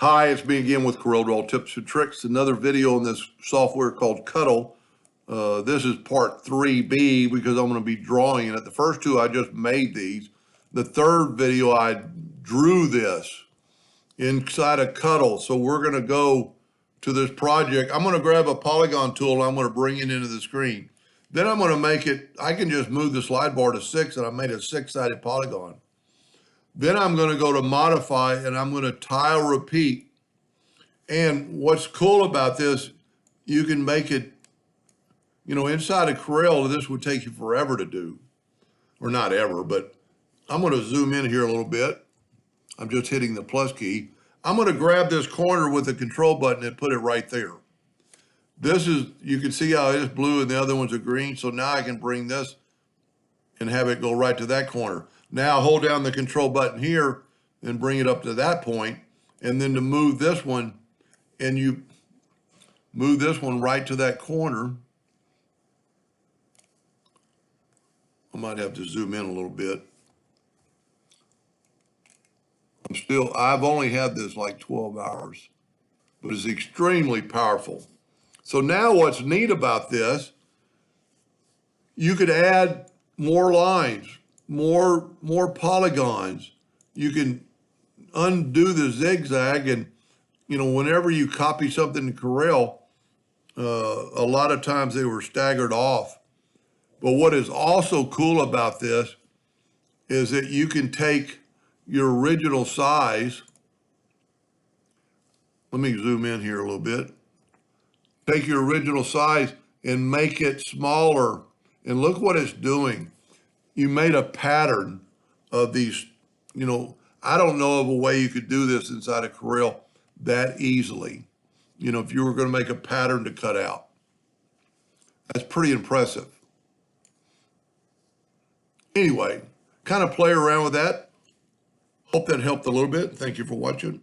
Hi, it's me again with Corel Draw Tips and Tricks. Another video on this software called Cuttle. This is part 3B because I'm going to be drawing it. The first two I just made these. The third video I drew this inside of Cuttle. So we're going to go to this project. I'm going to grab a polygon tool and I'm going to bring it into the screen. Then I'm going to make it, I can just move the slide bar to 6 and I made a 6-sided polygon. Then I'm going to go to modify and I'm going to tile repeat. And what's cool about this, you can make it, inside of Corel, this would take you forever to do. Or not ever, but I'm going to zoom in here a little bit. I'm just hitting the plus key. I'm going to grab this corner with the control button and put it right there. This is, you can see how it is blue and the other ones are green. So now I can bring this and have it go right to that corner. Now hold down the control button here and bring it up to that point. And then to move this one, and you move this one right to that corner. I might have to zoom in a little bit. I've only had this like 12 hours, but it's extremely powerful. So now what's neat about this, you could add more lines, more polygons. You can undo the zigzag, and whenever you copy something in Corel, a lot of times they were staggered off. But what is also cool about this is that you can take your original size. Let me zoom in here a little bit. Take your original size and make it smaller. And look what it's doing. You made a pattern of these, I don't know of a way you could do this inside of Corel that easily. If you were going to make a pattern to cut out. That's pretty impressive. Anyway, kind of play around with that. Hope that helped a little bit. Thank you for watching.